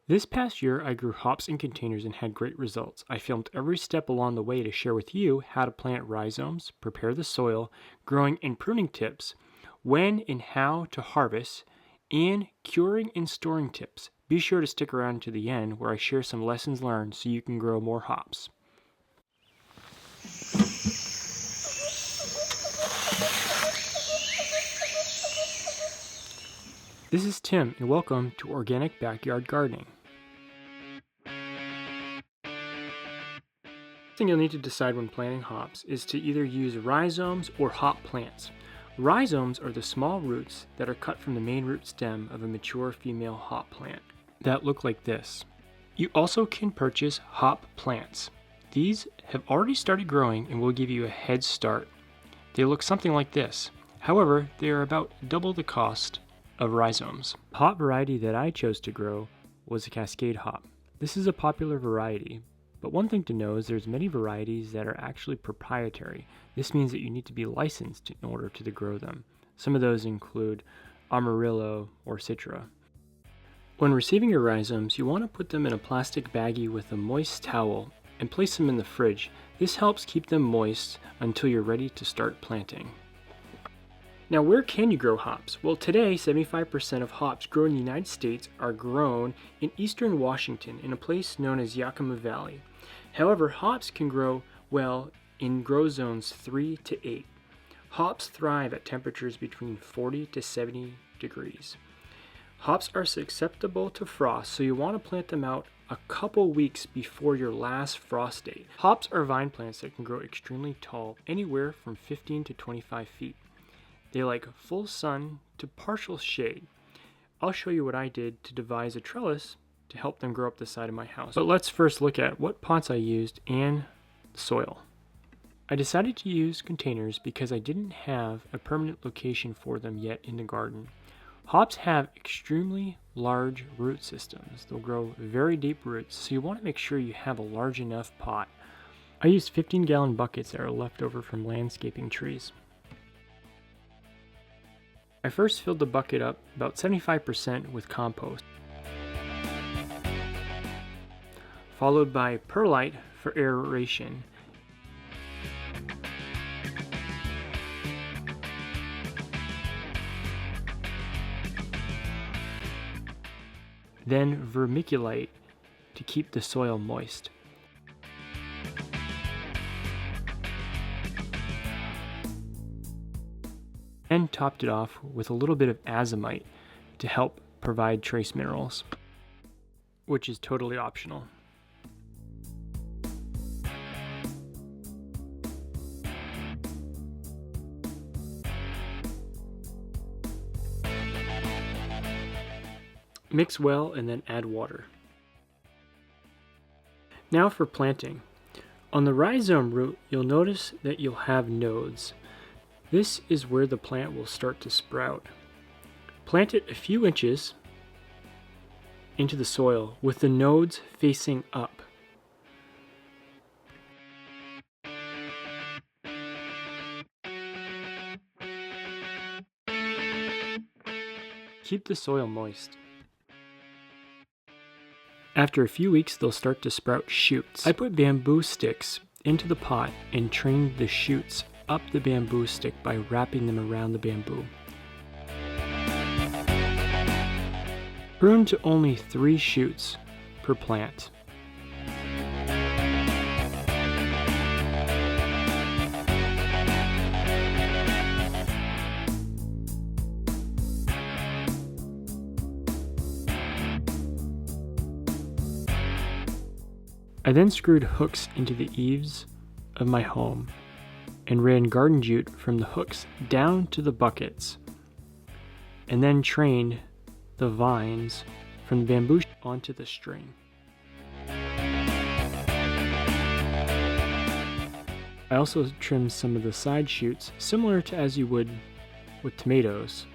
This past year, I grew hops in containers and had great results. I filmed every step along the way to share with you how to plant rhizomes, prepare the soil, growing and pruning tips, when and how to harvest, and curing and storing tips. Be sure to stick around to the end where I share some lessons learned so you can grow more hops. This is Tim, and welcome to Organic Backyard Gardening. The thing you'll need to decide when planting hops is to either use rhizomes or hop plants. Rhizomes are the small roots that are cut from the main root stem of a mature female hop plant that look like this. You also can purchase hop plants. These have already started growing and will give you a head start. They look something like this. However, they are about double the cost of rhizomes. The hop variety that I chose to grow was a Cascade hop. This is a popular variety, but one thing to know is there's many varieties that are actually proprietary. This means that you need to be licensed in order to grow them. Some of those include Amarillo or Citra. When receiving your rhizomes, you want to put them in a plastic baggie with a moist towel and place them in the fridge. This helps keep them moist until you're ready to start planting. Now, where can you grow hops? Well, today, 75% of hops grown in the United States are grown in eastern Washington in a place known as Yakima Valley. However, hops can grow well in grow zones 3 to 8. Hops thrive at temperatures between 40 to 70 degrees. Hops are susceptible to frost, so you want to plant them out a couple weeks before your last frost date. Hops are vine plants that can grow extremely tall, anywhere from 15 to 25 feet. They like full sun to partial shade. I'll show you what I did to devise a trellis to help them grow up the side of my house. But let's first look at what pots I used and the soil. I decided to use containers because I didn't have a permanent location for them yet in the garden. Hops have extremely large root systems. They'll grow very deep roots, so you want to make sure you have a large enough pot. I used 15-gallon buckets that are left over from landscaping trees. I first filled the bucket up about 75% with compost, followed by perlite for aeration, then vermiculite to keep the soil moist. And topped it off with a little bit of azomite to help provide trace minerals, which is totally optional. Mix well and then add water. Now for planting. On the rhizome root, you'll notice that you'll have nodes. This is where the plant will start to sprout. Plant it a few inches into the soil with the nodes facing up. Keep the soil moist. After a few weeks, they'll start to sprout shoots. I put bamboo sticks into the pot and trained the shoots up the bamboo stick by wrapping them around the bamboo. Prune to only 3 shoots per plant. I then screwed hooks into the eaves of my home and ran garden jute from the hooks down to the buckets, and then trained the vines from the bamboo onto the string. I also trimmed some of the side shoots, similar to as you would with tomatoes,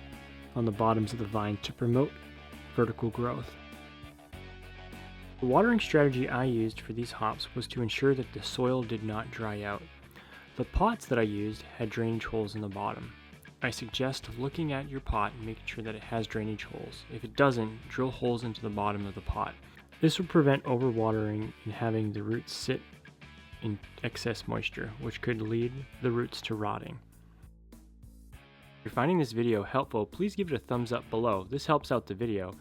on the bottoms of the vine to promote vertical growth. The watering strategy I used for these hops was to ensure that the soil did not dry out. The pots that I used had drainage holes in the bottom. I suggest looking at your pot and making sure that it has drainage holes. If it doesn't, drill holes into the bottom of the pot. This will prevent overwatering and having the roots sit in excess moisture, which could lead the roots to rotting. If you're finding this video helpful, please give it a thumbs up below. This helps out the video.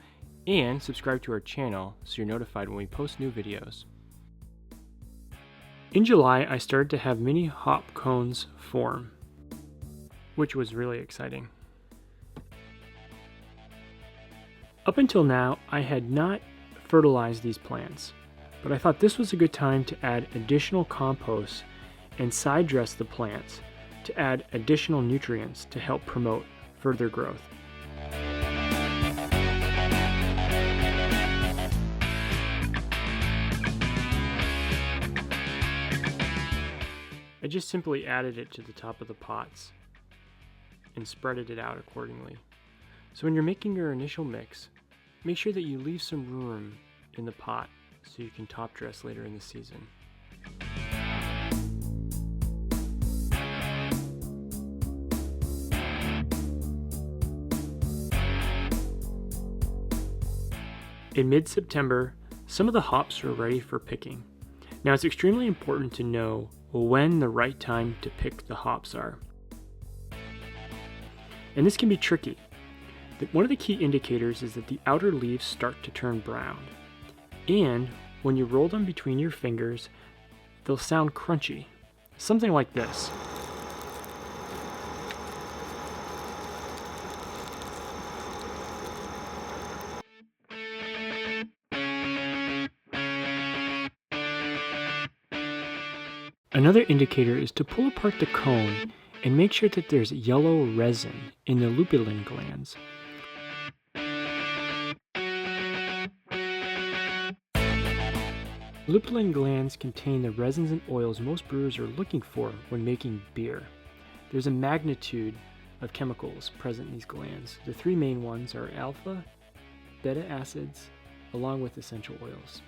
And subscribe to our channel so you're notified when we post new videos. In July, I started to have mini hop cones form, which was really exciting. Up until now, I had not fertilized these plants, but I thought this was a good time to add additional compost and side dress the plants to add additional nutrients to help promote further growth. I just simply added it to the top of the pots and spreaded it out accordingly. So when you're making your initial mix, make sure that you leave some room in the pot so you can top dress later in the season. In mid-September, some of the hops were ready for picking. Now it's extremely important to know when the right time to pick the hops are. And this can be tricky. One of the key indicators is that the outer leaves start to turn brown. And when you roll them between your fingers, they'll sound crunchy. Something like this. Another indicator is to pull apart the cone and make sure that there's yellow resin in the lupulin glands. Lupulin glands contain the resins and oils most brewers are looking for when making beer. There's a magnitude of chemicals present in these glands. The three main ones are alpha, beta acids, along with essential oils.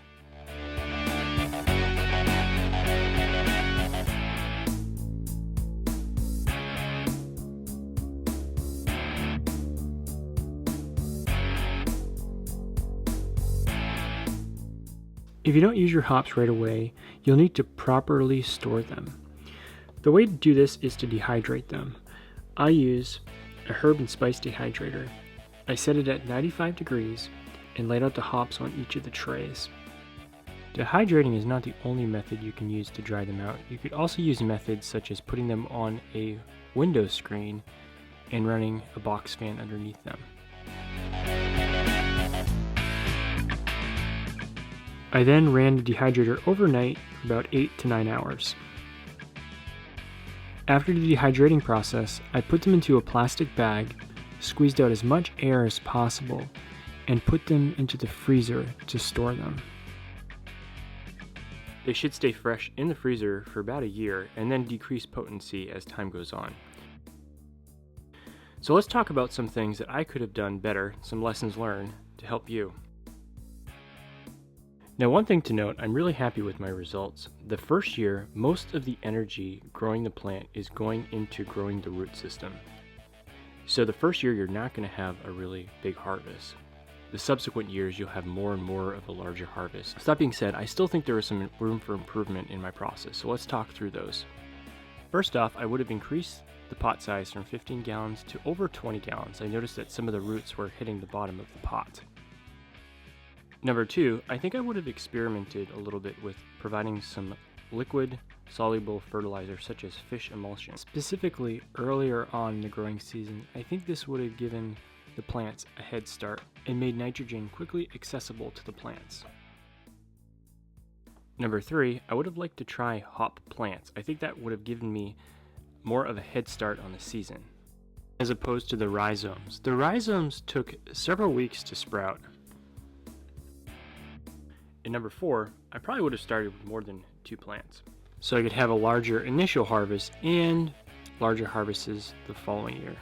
If you don't use your hops right away, you'll need to properly store them. The way to do this is to dehydrate them. I use a herb and spice dehydrator. I set it at 95 degrees and laid out the hops on each of the trays. Dehydrating is not the only method you can use to dry them out. You could also use methods such as putting them on a window screen and running a box fan underneath them. I then ran the dehydrator overnight for about 8 to 9 hours. After the dehydrating process, I put them into a plastic bag, squeezed out as much air as possible, and put them into the freezer to store them. They should stay fresh in the freezer for about a year and then decrease potency as time goes on. So let's talk about some things that I could have done better, some lessons learned to help you. Now, one thing to note, I'm really happy with my results. The first year, most of the energy growing the plant is going into growing the root system. So the first year, you're not going to have a really big harvest. The subsequent years, you'll have more and more of a larger harvest. So that being said, I still think there is some room for improvement in my process, so let's talk through those. First off, I would have increased the pot size from 15 gallons to over 20 gallons. I noticed that some of the roots were hitting the bottom of the pot. Number two, I think I would have experimented a little bit with providing some liquid soluble fertilizer such as fish emulsion. Specifically earlier on in the growing season, I think this would have given the plants a head start and made nitrogen quickly accessible to the plants. Number three, I would have liked to try hop plants. I think that would have given me more of a head start on the season, as opposed to the rhizomes. The rhizomes took several weeks to sprout. And number four, I probably would have started with more than 2 plants, so I could have a larger initial harvest and larger harvests the following year.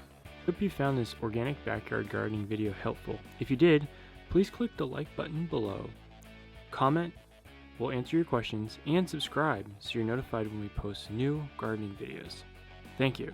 Hope you found this organic backyard gardening video helpful. If you did, please click the like button below, comment, we'll answer your questions, and subscribe so you're notified when we post new gardening videos. Thank you.